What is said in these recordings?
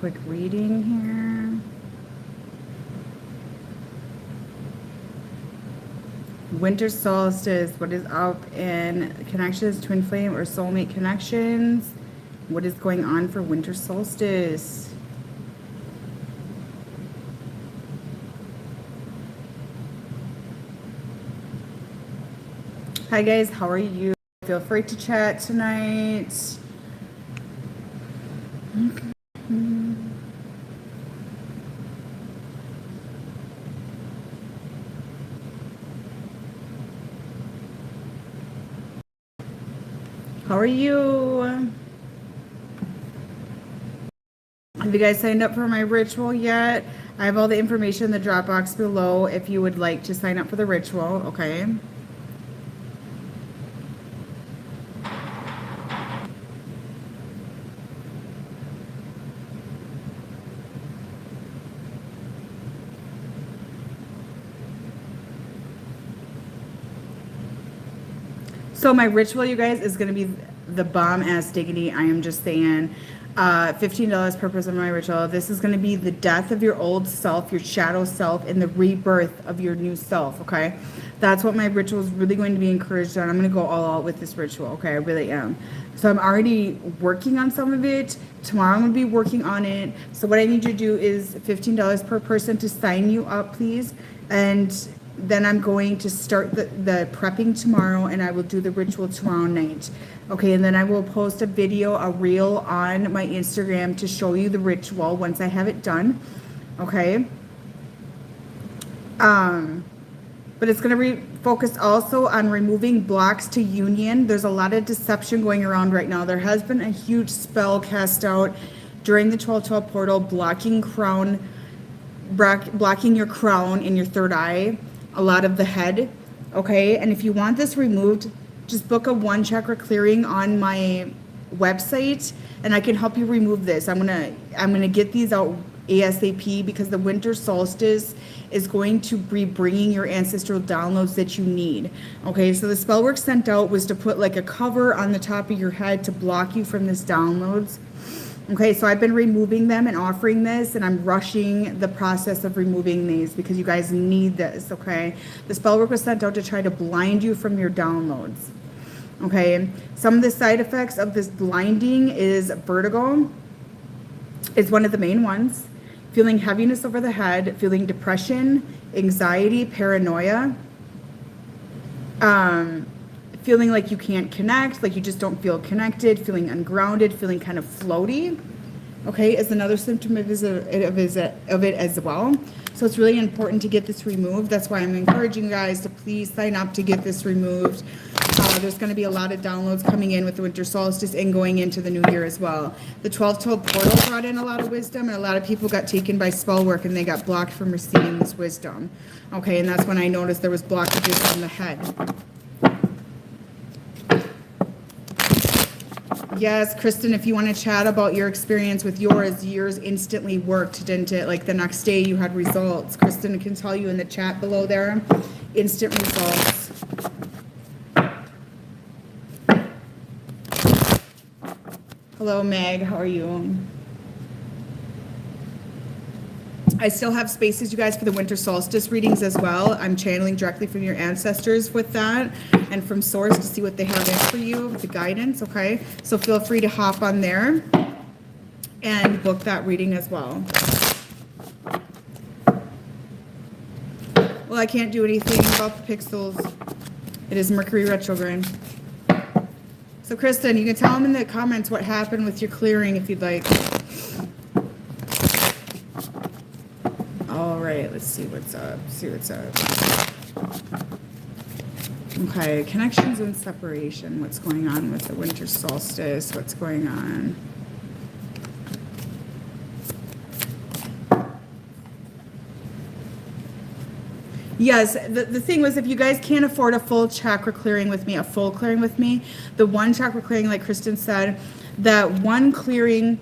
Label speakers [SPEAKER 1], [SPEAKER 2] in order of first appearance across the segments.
[SPEAKER 1] Quick reading here. Winter solstice. What is up in connections, twin flame or soulmate connections? What is going on for winter solstice? Hi guys, how are you? Feel free to chat tonight. How are you? Have you guys signed up for my ritual yet? I have all the information in the drop box below if you would like to sign up for the ritual, okay? So my ritual, you guys, is going to be the bomb ass diggity. I am just saying. $15 per person for my ritual. This is going to be the death of your old self, your shadow self, and the rebirth of your new self, okay? That's what my ritual is really going to be encouraged on. I'm going to go all out with this ritual, okay? I really am. So I'm already working on some of it. Tomorrow I'm going to be working on it. So what I need you to do is $15 per person to sign you up, please. And then I'm going to start the prepping tomorrow, and I will do the ritual tomorrow night. Okay, and then I will post a video, a reel on my Instagram to show you the ritual once I have it done. Okay. But it's going to focus also on removing blocks to union. There's a lot of deception going around right now. There has been a huge spell cast out during the 12/12 portal, blocking your crown in your third eye, a lot of the head. Okay, and if you want this removed, just book a 1 chakra clearing on my website, and I can help you remove this. I'm gonna get these out ASAP because the winter solstice is going to be bringing your ancestral downloads that you need. Okay, so the spell work sent out was to put like a cover on the top of your head to block you from this downloads. Okay, so I've been removing them and offering this, and I'm rushing the process of removing these because you guys need this, okay? The spell work was sent out to try to blind you from your downloads, okay? Some of the side effects of this blinding is vertigo. It's one of the main ones. Feeling heaviness over the head, feeling depression, anxiety, paranoia, feeling like you can't connect, like you just don't feel connected, feeling ungrounded, feeling kind of floaty, okay, is another symptom of it as well. So it's really important to get this removed. That's why I'm encouraging you guys to please sign up to get this removed. There's going to be a lot of downloads coming in with the winter solstice and going into the new year as well. The 12/12 portal brought in a lot of wisdom, and a lot of people got taken by spell work and they got blocked from receiving this wisdom. Okay, and that's when I noticed there was blockages on the head. Yes, Kristen, if you want to chat about your experience with yours instantly worked, didn't it? Like the next day you had results. Kristen can tell you in the chat below there, instant results. Hello, Meg, how are you? I still have spaces, you guys, for the winter solstice readings as well. I'm channeling directly from your ancestors with that and from source to see what they have in for you, the guidance, okay? So feel free to hop on there and book that reading as well. Well, I can't do anything about the pixels. It is Mercury retrograde. So Kristen, you can tell them in the comments what happened with your clearing if you'd like. All right, let's see what's up. Okay, connections and separation. What's going on with the winter solstice? What's going on? Yes, the thing was, if you guys can't afford a full chakra clearing with me, the 1 chakra clearing, like Kristen said, that one clearing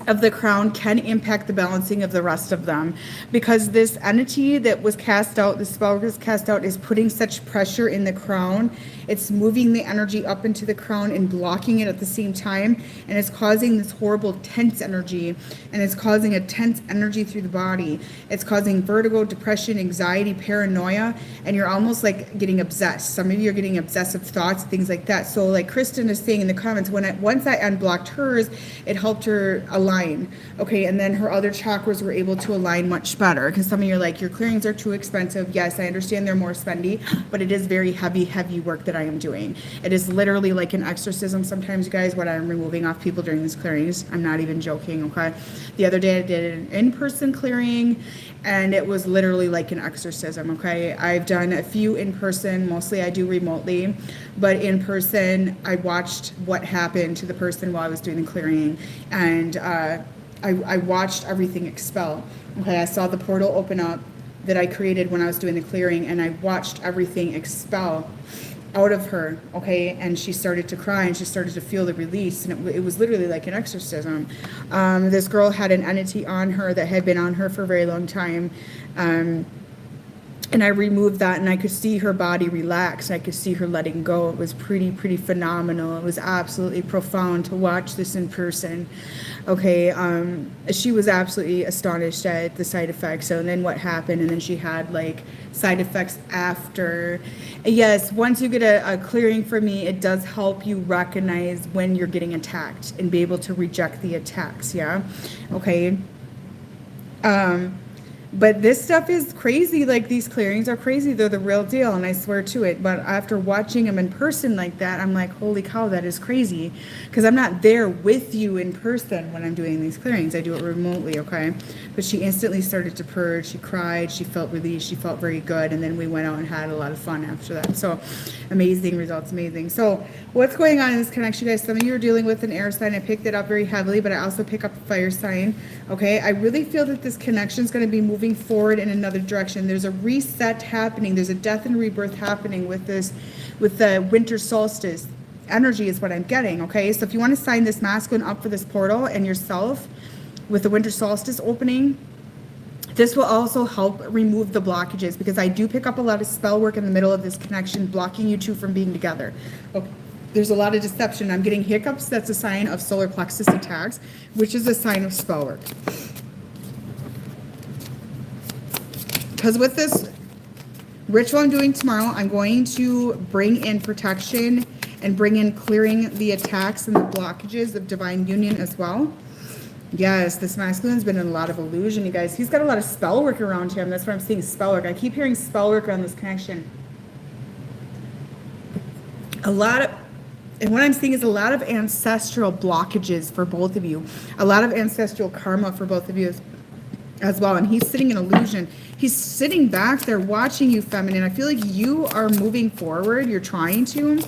[SPEAKER 1] of the crown can impact the balancing of the rest of them, because this entity that was cast out, the spell was cast out, is putting such pressure in the crown. It's moving the energy up into the crown and blocking it at the same time, and it's causing this horrible tense energy, and it's causing a tense energy through the body. It's causing vertigo, depression, anxiety, paranoia, and you're almost like getting obsessed. Some of you are getting obsessive thoughts, things like that. So like Kristen is saying in the comments, once I unblocked hers, it helped her align. Okay, and then her other chakras were able to align much better, because some of you are like, your clearings are too expensive. Yes, I understand they're more spendy, but it is very heavy work that I am doing. It is literally like an exorcism sometimes, you guys, what I'm removing off people during these clearings. I'm not even joking, okay? The other day I did an in-person clearing, and it was literally like an exorcism, okay? I've done a few in person, mostly I do remotely, but in person, I watched what happened to the person while I was doing the clearing, and I watched everything expel. Okay, I saw the portal open up that I created when I was doing the clearing, and I watched everything expel out of her, okay, and she started to cry, and she started to feel the release, and it was literally like an exorcism. This girl had an entity on her that had been on her for a very long time, and I removed that, and I could see her body relax. I could see her letting go. It was pretty phenomenal. It was absolutely profound to watch this in person. Okay, she was absolutely astonished at the side effects. So then what happened, and then she had like side effects after. Yes, once you get a clearing from me, it does help you recognize when you're getting attacked and be able to reject the attacks, yeah? Okay. But this stuff is crazy. Like, these clearings are crazy. They're the real deal, and I swear to it. But after watching them in person like that, I'm like, holy cow, that is crazy. Because I'm not there with you in person when I'm doing these clearings. I do it remotely, okay? But she instantly started to purge. She cried. She felt released. She felt very good. And then we went out and had a lot of fun after that. So amazing results, amazing. So what's going on in this connection, guys? Some of you are dealing with an air sign. I picked it up very heavily, but I also pick up a fire sign, okay? I really feel that this connection is going to be moving forward in another direction. There's a reset happening. There's a death and rebirth happening with this, with the winter solstice energy is what I'm getting, okay? So if you want to sign this masculine up for this portal and yourself with the winter solstice opening, this will also help remove the blockages, because I do pick up a lot of spell work in the middle of this connection, blocking you two from being together. Okay. There's a lot of deception. I'm getting hiccups. That's a sign of solar plexus attacks, which is a sign of spell work. Because with this ritual I'm doing tomorrow, I'm going to bring in protection and bring in clearing the attacks and the blockages of divine union as well. Yes, this masculine's been in a lot of illusion, you guys. He's got a lot of spell work around him. That's what I'm seeing, spell work. I keep hearing spell work around this connection. And what I'm seeing is a lot of ancestral blockages for both of you. A lot of ancestral karma for both of you as well. And he's sitting in illusion. He's sitting back there watching you, feminine. I feel like you are moving forward. You're trying to.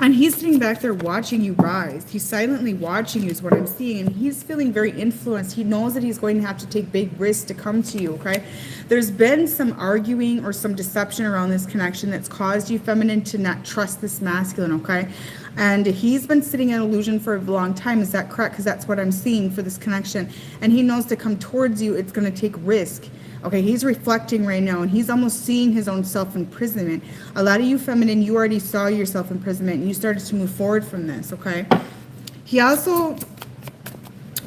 [SPEAKER 1] And he's sitting back there watching you rise. He's silently watching you is what I'm seeing. And he's feeling very influenced. He knows that he's going to have to take big risks to come to you, okay? There's been some arguing or some deception around this connection that's caused you, feminine, to not trust this masculine, okay? And he's been sitting in illusion for a long time. Is that correct? Because that's what I'm seeing for this connection. And he knows to come towards you, it's going to take risk. Okay, he's reflecting right now, and he's almost seeing his own self-imprisonment. A lot of you, feminine, you already saw your self-imprisonment, and you started to move forward from this, okay? He also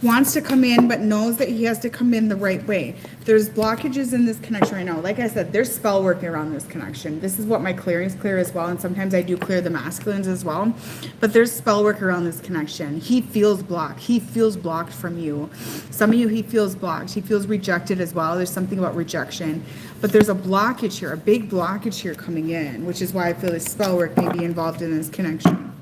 [SPEAKER 1] wants to come in, but knows that he has to come in the right way. There's blockages in this connection right now. Like I said, there's spell work around this connection. This is what my clearings clear as well, and sometimes I do clear the masculines as well. But there's spell work around this connection. He feels blocked. He feels blocked from you. Some of you, he feels blocked. He feels rejected as well. There's something about rejection. But there's a blockage here, a big blockage here coming in, which is why I feel this spell work may be involved in this connection.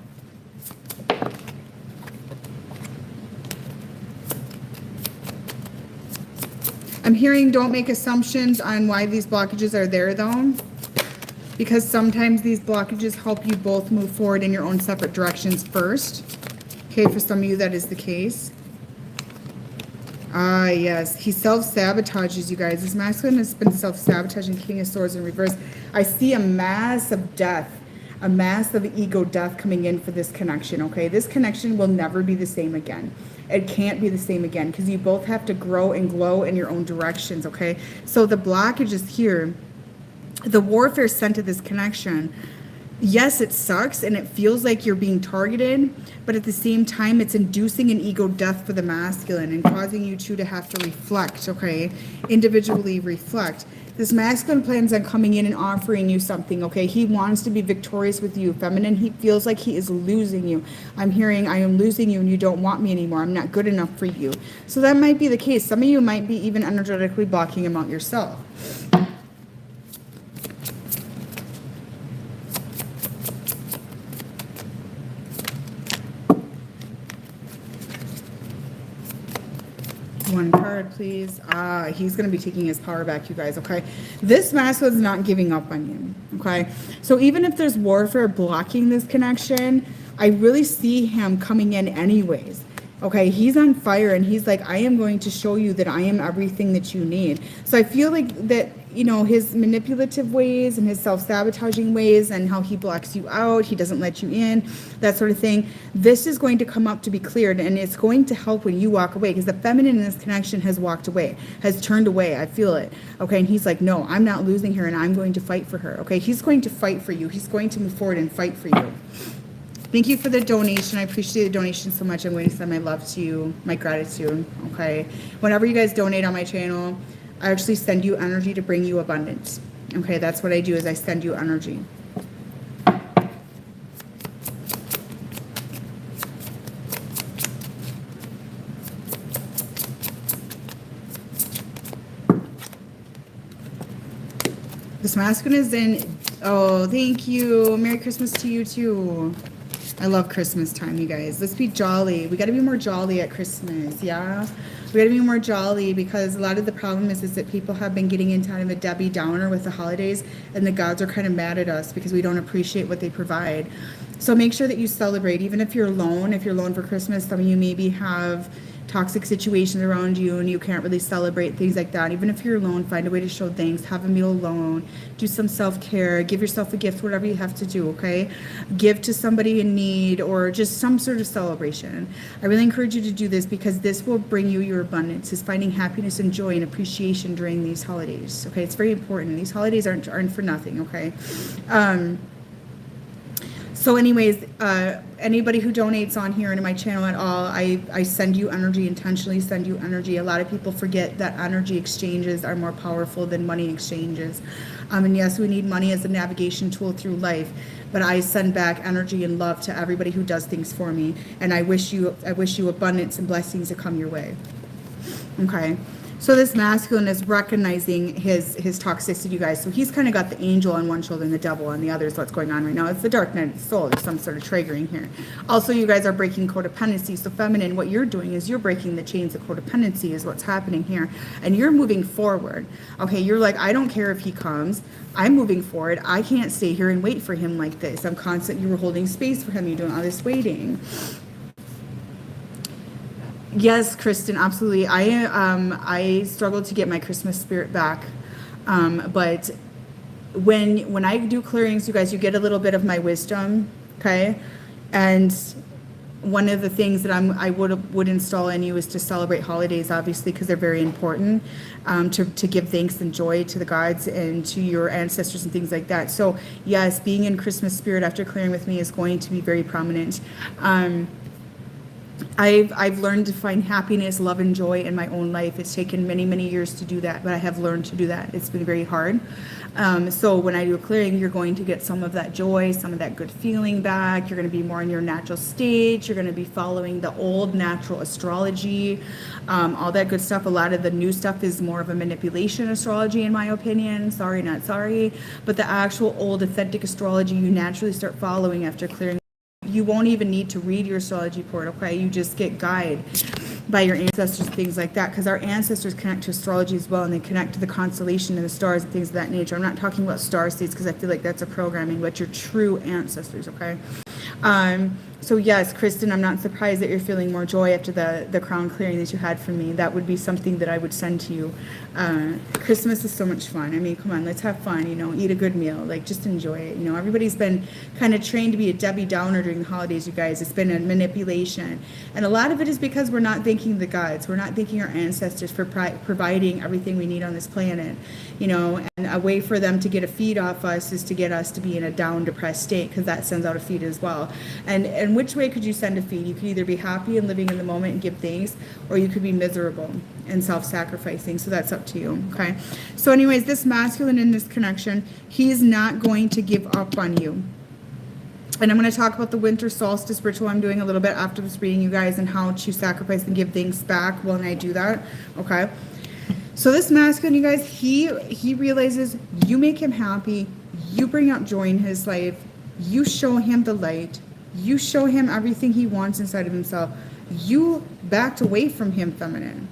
[SPEAKER 1] I'm hearing don't make assumptions on why these blockages are there, though, because sometimes these blockages help you both move forward in your own separate directions first. Okay, for some of you, that is the case. Ah, yes. He self-sabotages, you guys. This masculine has been self-sabotaging. King of Swords in reverse. I see a mass of death, a mass of ego death coming in for this connection, okay? This connection will never be the same again. it can't be the same again, because you both have to grow and glow in your own directions, okay? So the blockages here, the warfare sent to this connection, yes, it sucks and it feels like you're being targeted, but at the same time, it's inducing an ego death for the masculine and causing you two to have to reflect, okay? Individually reflect. This masculine plans on coming in and offering you something, okay? He wants to be victorious with you. Feminine, he feels like he is losing you. I'm hearing, I am losing you and you don't want me anymore. I'm not good enough for you. So that might be the case. Some of you might be even energetically blocking him out yourself. One card, please. He's going to be taking his power back, you guys, okay? This masculine's not giving up on you, okay? So even if there's warfare blocking this connection, I really see him coming in anyways, okay? He's on fire and he's like, I am going to show you that I am everything that you need. So I feel like that, you know, his manipulative ways and his self-sabotaging ways and how he blocks you out, he doesn't let you in, that sort of thing, this is going to come up to be cleared, and it's going to help when you walk away, because the feminine in this connection has walked away, has turned away. I feel it, okay? And he's like, no, I'm not losing her and I'm going to fight for her, okay? He's going to fight for you. He's going to move forward and fight for you. Thank you for the donation. I appreciate the donation so much. I'm going to send my love to you, my gratitude, okay? Whenever you guys donate on my channel, I actually send you energy to bring you abundance. Okay, that's what I do, is I send you energy. This masculine is in, oh, thank you. Merry Christmas to you too. I love Christmas time, you guys. Let's be jolly. We got to be more jolly at Christmas, yeah? We got to be more jolly, because a lot of the problem is that people have been getting into kind of a Debbie Downer with the holidays, and the gods are kind of mad at us because we don't appreciate what they provide. So make sure that you celebrate, even if you're alone. If you're alone for Christmas, some of you maybe have toxic situations around you and you can't really celebrate things like that. Even if you're alone, find a way to show thanks, have a meal alone, do some self-care, give yourself a gift, whatever you have to do, okay? Give to somebody in need, or just some sort of celebration. I really encourage you to do this, because this will bring you your abundance, is finding happiness and joy and appreciation during these holidays, okay? It's very important. These holidays aren't for nothing, okay? So anyways, anybody who donates on here into my channel at all, I send you energy, intentionally send you energy. A lot of people forget that energy exchanges are more powerful than money exchanges. And yes, we need money as a navigation tool through life, but I send back energy and love to everybody who does things for me. And I wish you abundance and blessings to come your way. Okay. So this masculine is recognizing his toxicity, you guys. So he's kind of got the angel on one shoulder and the devil on the other is what's going on right now. It's the dark night of the soul. There's some sort of triggering here. Also, you guys are breaking codependency. So feminine, what you're doing is you're breaking the chains of codependency is what's happening here. And you're moving forward. Okay, you're like, I don't care if he comes. I'm moving forward. I can't stay here and wait for him like this. I'm constant. You were holding space for him. You're doing all this waiting. Yes, Kristen, absolutely. I struggled to get my Christmas spirit back, but when I do clearings, you guys, you get a little bit of my wisdom, okay? And one of the things that I would install in you is to celebrate holidays, obviously, because they're very important, to give thanks and joy to the gods and to your ancestors and things like that. So yes, being in Christmas spirit after clearing with me is going to be very prominent. I've learned to find happiness, love, and joy in my own life. It's taken many, many years to do that, but I have learned to do that. It's been very hard. So when I do a clearing, you're going to get some of that joy, some of that good feeling back. You're going to be more in your natural state. You're going to be following the old natural astrology, all that good stuff. A lot of the new stuff is more of a manipulation astrology, in my opinion. Sorry, not sorry. But the actual old authentic astrology, you naturally start following after clearing. You won't even need to read your astrology report, okay? You just get guided by your ancestors, things like that, because our ancestors connect to astrology as well, and they connect to the constellation and the stars and things of that nature. I'm not talking about star states, because I feel like that's a programming, but your true ancestors, okay? So yes, Kristen, I'm not surprised that you're feeling more joy after the crown clearing that you had from me. That would be something that I would send to you. Christmas is so much fun. I mean, come on, let's have fun, you know, eat a good meal, like just enjoy it. You know, everybody's been kind of trained to be a Debbie Downer during the holidays, you guys. It's been a manipulation. And a lot of it is because we're not thanking the gods. We're not thanking our ancestors for providing everything we need on this planet, you know, and a way for them to get a feed off us is to get us to be in a down, depressed state, because that sends out a feed as well. And which way could you send a feed? You could either be happy and living in the moment and give thanks, or you could be miserable and self-sacrificing. So that's up to you, okay? So anyways, this masculine in this connection, he's not going to give up on you. And I'm going to talk about the winter solstice ritual I'm doing a little bit after this reading, you guys, and how to sacrifice and give things back when I do that, okay? So this masculine, you guys, he realizes you make him happy, you bring out joy in his life, you show him the light, you show him everything he wants inside of himself. You backed away from him, feminine.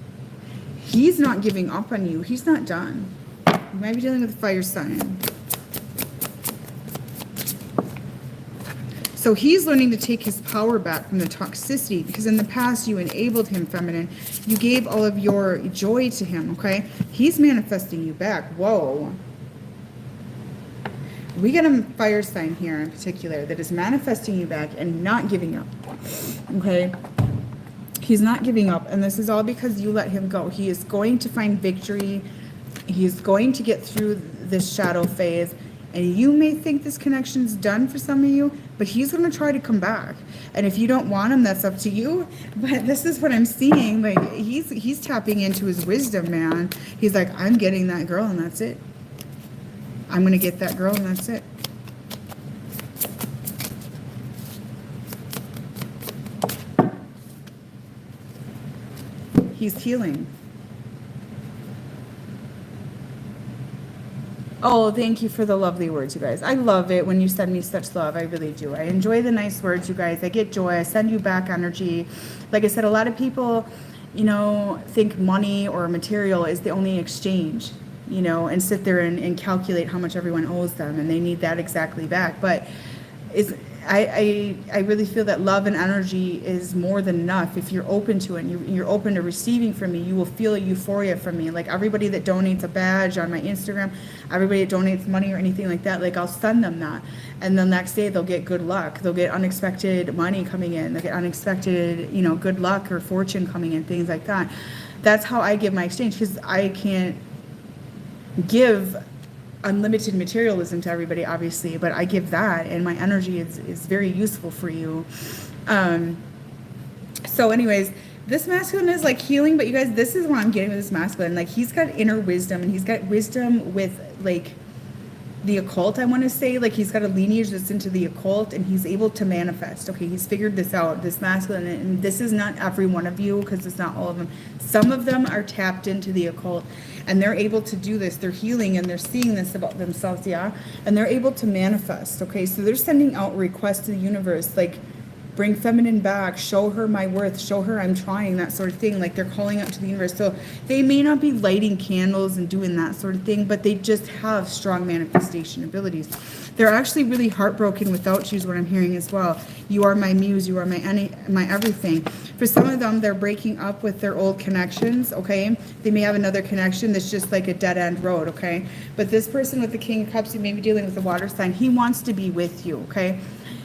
[SPEAKER 1] He's not giving up on you. He's not done. You might be dealing with a fire sign. So he's learning to take his power back from the toxicity, because in the past you enabled him, feminine. You gave all of your joy to him, okay? He's manifesting you back. Whoa. We get a fire sign here in particular that is manifesting you back and not giving up, okay? He's not giving up, and this is all because you let him go. He is going to find victory. He's going to get through this shadow phase, and you may think this connection's done for some of you, but he's going to try to come back. And if you don't want him, that's up to you. But this is what I'm seeing. Like, he's tapping into his wisdom, man. He's like, I'm getting that girl, and that's it. I'm going to get that girl, and that's it. He's healing. Oh, thank you for the lovely words, you guys. I love it when you send me such love. I really do. I enjoy the nice words, you guys. I get joy. I send you back energy. Like I said, a lot of people, you know, think money or material is the only exchange, you know, and sit there and calculate how much everyone owes them, and they need that exactly back. But I really feel that love and energy is more than enough. If you're open to it and you're open to receiving from me, you will feel a euphoria from me. Like everybody that donates a badge on my Instagram, everybody that donates money or anything like that, like I'll send them that. And the next day they'll get good luck. They'll get unexpected money coming in. They'll get unexpected, you know, good luck or fortune coming in, things like that. That's how I give my exchange, because I can't give unlimited materialism to everybody, obviously, but I give that, and my energy is very useful for you. So anyways, this masculine is like healing, but you guys, this is what I'm getting with this masculine. Like, he's got inner wisdom, and he's got wisdom with like the occult, I want to say. Like, he's got a lineage that's into the occult, and he's able to manifest. Okay, he's figured this out, this masculine, and this is not every one of you, because it's not all of them. Some of them are tapped into the occult, and they're able to do this. They're healing, and they're seeing this about themselves, yeah, and they're able to manifest. Okay, so they're sending out requests to the universe, like, bring feminine back, show her my worth, show her I'm trying, that sort of thing. Like, they're calling out to the universe. So they may not be lighting candles and doing that sort of thing, but they just have strong manifestation abilities. They're actually really heartbroken without you, is what I'm hearing as well. You are my muse, you are my everything. For some of them, they're breaking up with their old connections, okay? They may have another connection that's just like a dead-end road, okay? But this person with the King of Cups, you may be dealing with a water sign, he wants to be with you, okay?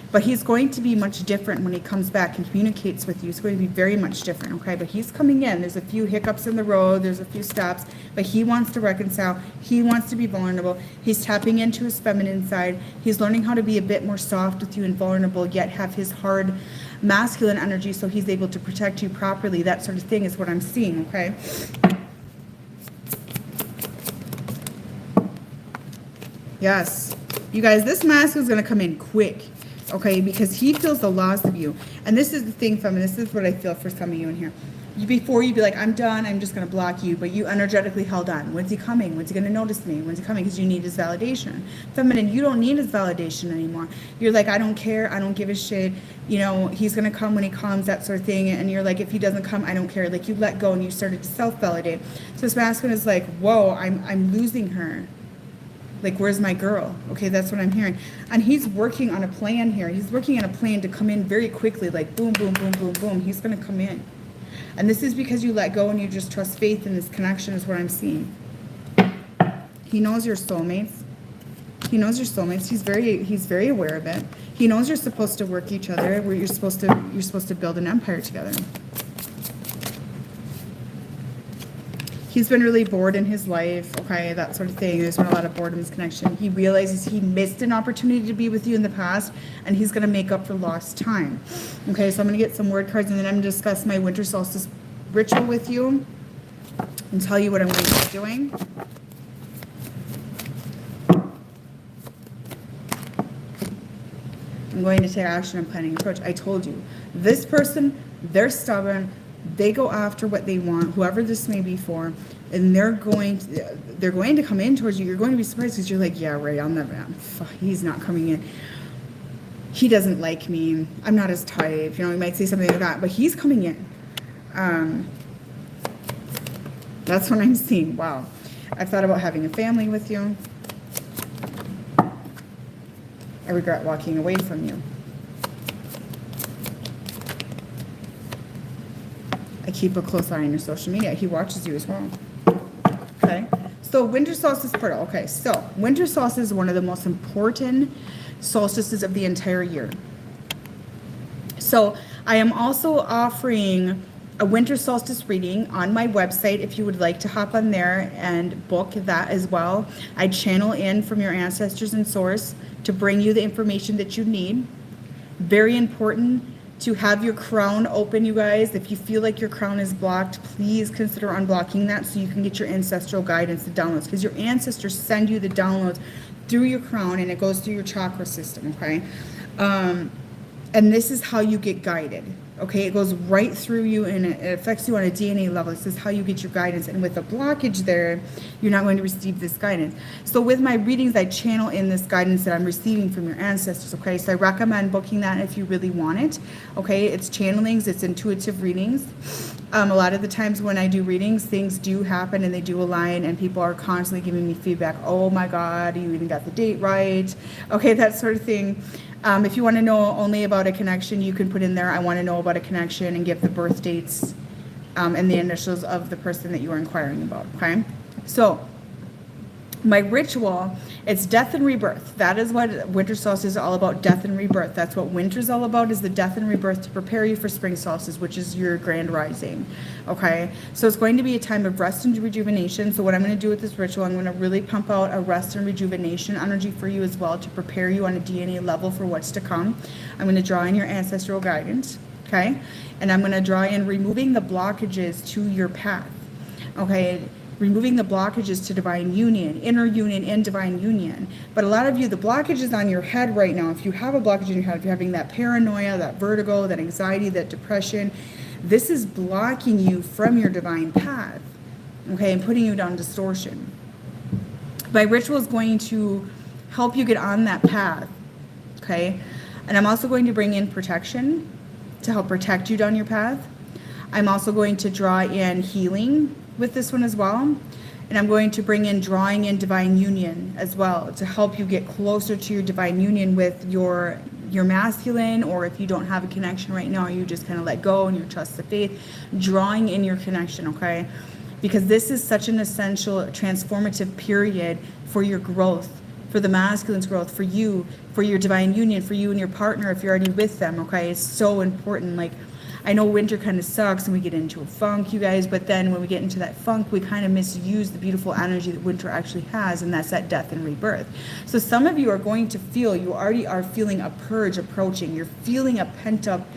[SPEAKER 1] But he's going to be much different when he comes back and communicates with you. It's going to be very much different, okay? But he's coming in. There's a few hiccups in the road. There's a few stops. But he wants to reconcile. He wants to be vulnerable. He's tapping into his feminine side. He's learning how to be a bit more soft with you and vulnerable, yet have his hard masculine energy so he's able to protect you properly. That sort of thing is what I'm seeing, okay? Yes. You guys, this masculine is going to come in quick. Okay, because he feels the loss of you. And this is the thing, feminine, this is what I feel for some of you in here. Before you'd be like, I'm done, I'm just going to block you, but you energetically held on. When's he coming? When's he going to notice me? When's he coming? Because you need his validation. Feminine, you don't need his validation anymore. You're like, I don't care, I don't give a shit. You know, he's going to come when he comes, that sort of thing. And you're like, if he doesn't come, I don't care. Like, you let go and you started to self-validate. So this masculine is like, whoa, I'm losing her. Like, where's my girl? Okay, that's what I'm hearing. And he's working on a plan here. He's working on a plan to come in very quickly, like boom, boom, boom, boom, boom. He's going to come in. And this is because you let go and you just trust faith in this connection is what I'm seeing. He knows your soulmates. He knows your soulmates. He's very aware of it. He knows you're supposed to work each other, where you're supposed to build an empire together. He's been really bored in his life, okay, that sort of thing. There's been a lot of boredom in his connection. He realizes he missed an opportunity to be with you in the past, and he's going to make up for lost time. Okay, so I'm going to get some word cards, and then I'm going to discuss my winter solstice ritual with you and tell you what I'm going to be doing. I'm going to take action and planning approach. I told you, this person, they're stubborn. They go after what they want, whoever this may be for, and they're going to come in towards you. You're going to be surprised because you're like, yeah, right, I'll never, he's not coming in. He doesn't like me. I'm not his type. You know, he might say something like that, but he's coming in. That's what I'm seeing. Wow. I've thought about having a family with you. I regret walking away from you. I keep a close eye on your social media. He watches you as well. Okay. So winter solstice portal. Okay. So winter solstice is one of the most important solstices of the entire year. So I am also offering a winter solstice reading on my website if you would like to hop on there and book that as well. I channel in from your ancestors and source to bring you the information that you need. Very important to have your crown open, you guys. If you feel like your crown is blocked, please consider unblocking that so you can get your ancestral guidance, the downloads, because your ancestors send you the downloads through your crown and it goes through your chakra system, okay? And this is how you get guided, okay? It goes right through you and it affects you on a DNA level. This is how you get your guidance. And with a blockage there, you're not going to receive this guidance. So with my readings, I channel in this guidance that I'm receiving from your ancestors, okay? So I recommend booking that if you really want it, okay? It's channelings, it's intuitive readings. A lot of the times when I do readings, things do happen and they do align and people are constantly giving me feedback. Oh my God, you even got the date right. Okay, that sort of thing. If you want to know only about a connection, you can put in there, I want to know about a connection, and give the birth dates and the initials of the person that you are inquiring about, okay? So my ritual, it's death and rebirth. That is what winter solstice is all about, death and rebirth. That's what winter's all about, is the death and rebirth to prepare you for spring solstice, which is your grand rising, okay? So it's going to be a time of rest and rejuvenation. So what I'm going to do with this ritual, I'm going to really pump out a rest and rejuvenation energy for you as well to prepare you on a DNA level for what's to come. I'm going to draw in your ancestral guidance, okay? And I'm going to draw in removing the blockages to your path, okay? Removing the blockages to divine union, inner union and divine union. But a lot of you, the blockage is on your head right now. If you have a blockage in your head, if you're having that paranoia, that vertigo, that anxiety, that depression, this is blocking you from your divine path, okay, and putting you down distortion. My ritual is going to help you get on that path, okay? And I'm also going to bring in protection to help protect you down your path. I'm also going to draw in healing with this one as well. And I'm going to bring in drawing in divine union as well to help you get closer to your divine union with your masculine, or if you don't have a connection right now, you just kind of let go and you trust the faith, drawing in your connection, okay? Because this is such an essential transformative period for your growth, for the masculine's growth, for you, for your divine union, for you and your partner if you're already with them, okay? It's so important. Like, I know winter kind of sucks and we get into a funk, you guys, but then when we get into that funk, we kind of misuse the beautiful energy that winter actually has, and that's that death and rebirth. So some of you are going to feel, you already are feeling a purge approaching. You're feeling a pent-up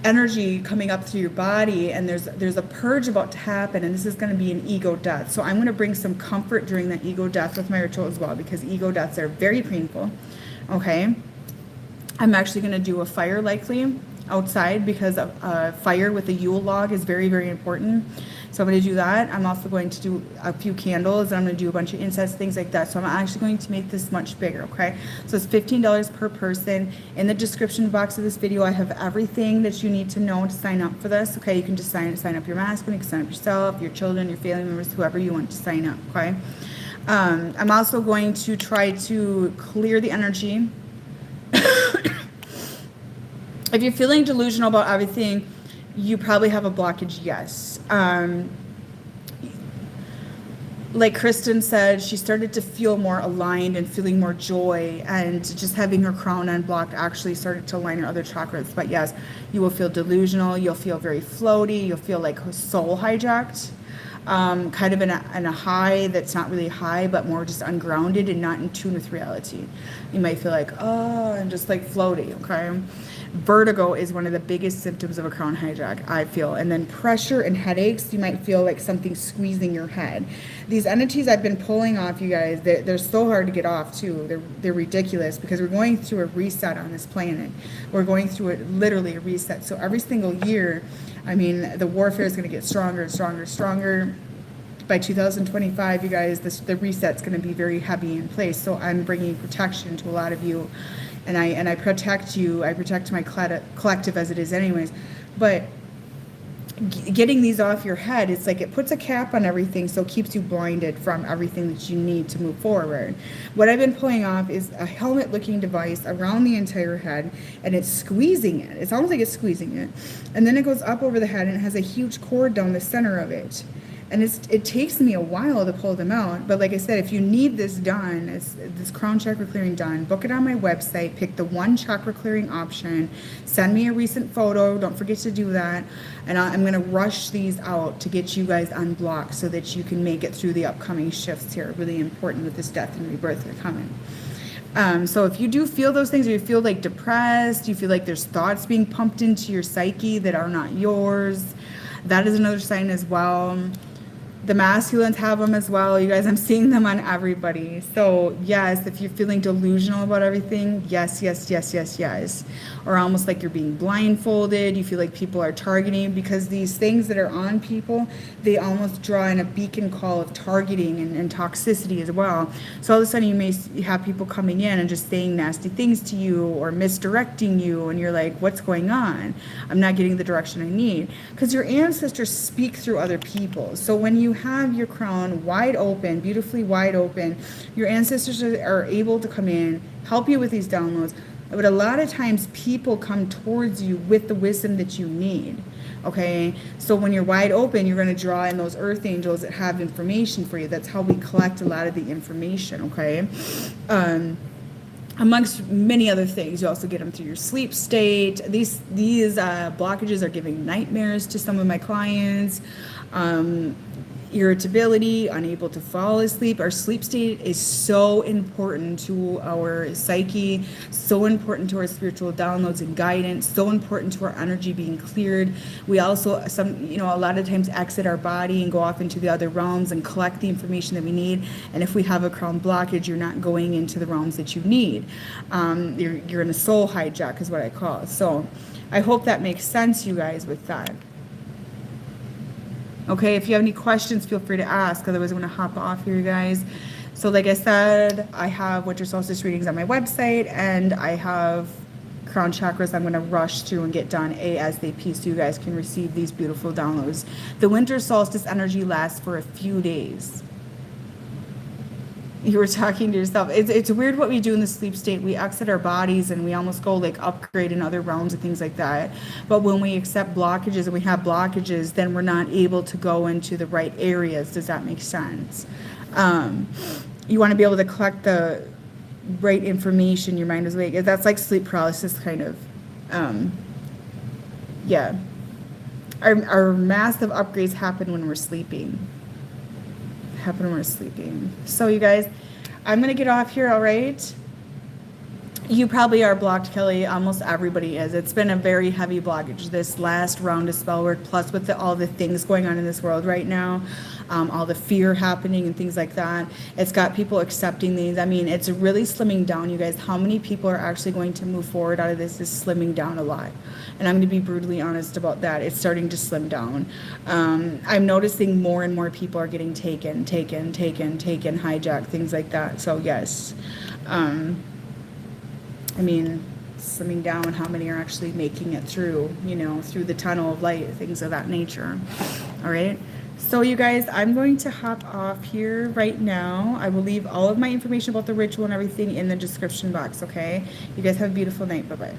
[SPEAKER 1] energy coming up through your body, and there's a purge about to happen, and this is going to be an ego death. So I'm going to bring some comfort during that ego death with my ritual as well, because ego deaths are very painful, okay? I'm actually going to do a fire likely outside, because a fire with a Yule log is very, very important. So I'm going to do that. I'm also going to do a few candles, and I'm going to do a bunch of incense, things like that. So I'm actually going to make this much bigger, okay? So it's $15 per person. In the description box of this video, I have everything that you need to know to sign up for this, okay? You can just sign up your masculine, you can sign up yourself, your children, your family members, whoever you want to sign up, okay? I'm also going to try to clear the energy. If you're feeling delusional about everything, you probably have a blockage, yes. Like Kristen said, she started to feel more aligned and feeling more joy, and just having her crown unblocked actually started to align her other chakras. But yes, you will feel delusional, you'll feel very floaty, you'll feel like soul hijacked, kind of in a high that's not really high, but more just ungrounded and not in tune with reality. You might feel like, oh, I'm just like floaty, okay? Vertigo is one of the biggest symptoms of a crown hijack, I feel. And then pressure and headaches, you might feel like something squeezing your head. These entities I've been pulling off, you guys, they're so hard to get off too. They're ridiculous, because we're going through a reset on this planet. We're going through it, literally a reset. So every single year, I mean, the warfare is going to get stronger and stronger and stronger. By 2025, you guys, the reset's going to be very heavy in place. So I'm bringing protection to a lot of you. And I protect you. I protect my collective as it is anyways. But getting these off your head, it's like it puts a cap on everything, so it keeps you blinded from everything that you need to move forward. What I've been pulling off is a helmet-looking device around the entire head, and it's squeezing it. It's almost like it's squeezing it. And then it goes up over the head, and it has a huge cord down the center of it. And it takes me a while to pull them out. But like I said, if you need this done, this crown chakra clearing done, book it on my website. Pick the one chakra clearing option. Send me a recent photo. Don't forget to do that. And I'm going to rush these out to get you guys unblocked so that you can make it through the upcoming shifts here. Really important with this death and rebirth that are coming. So if you do feel those things, or you feel like depressed, you feel like there's thoughts being pumped into your psyche that are not yours, that is another sign as well. The masculines have them as well. You guys, I'm seeing them on everybody. So yes, if you're feeling delusional about everything, yes, yes, yes, yes, yes. Or almost like you're being blindfolded. You feel like people are targeting you, because these things that are on people, they almost draw in a beacon call of targeting and toxicity as well. So all of a sudden you may have people coming in and just saying nasty things to you or misdirecting you, and you're like, what's going on? I'm not getting the direction I need. Because your ancestors speak through other people. So when you have your crown wide open, beautifully wide open, your ancestors are able to come in, help you with these downloads. But a lot of times people come towards you with the wisdom that you need. Okay, so when you're wide open, you're going to draw in those earth angels that have information for you. That's how we collect a lot of the information. Okay, amongst many other things. You also get them through your sleep state. These blockages are giving nightmares to some of my clients. Irritability, unable to fall asleep. Our sleep state is so important to our psyche, so important to our spiritual downloads and guidance, so important to our energy being cleared. We also, a lot of times exit our body and go off into the other realms and collect the information that we need. And if we have a crown blockage, you're not going into the realms that you need. You're in a soul hijack is what I call it. So I hope that makes sense, you guys, with that. Okay, if you have any questions, feel free to ask. Otherwise, I'm going to hop off here, you guys. So like I said, I have winter solstice readings on my website, and I have crown chakras I'm going to rush through and get done ASAP so you guys can receive these beautiful downloads. The winter solstice energy lasts for a few days. You were talking to yourself. It's weird what we do in the sleep state. We exit our bodies and we almost go like upgrade in other realms and things like that. But when we accept blockages and we have blockages, then we're not able to go into the right areas. Does that make sense? You want to be able to collect the right information. Your mind is awake. That's like sleep paralysis kind of. Yeah. Our massive upgrades happen when we're sleeping. So you guys, I'm gonna get off here. All right, you probably are blocked, Kelly. Almost everybody is. It's been a very heavy blockage this last round of spell work, plus with all the things going on in this world right now, all the fear happening and things like that. It's got people accepting these. I mean, it's really slimming down, you guys. How many people are actually going to move forward out of this is slimming down a lot. And I'm going to be brutally honest about that. It's starting to slim down. I'm noticing more and more people are getting taken, hijacked, things like that. So yes, I mean, slimming down, how many are actually making it through, through the tunnel of light, things of that nature. All right. So you guys, I'm going to hop off here right now. I will leave all of my information about the ritual and everything in the description box, okay? You guys have a beautiful night. Bye-bye.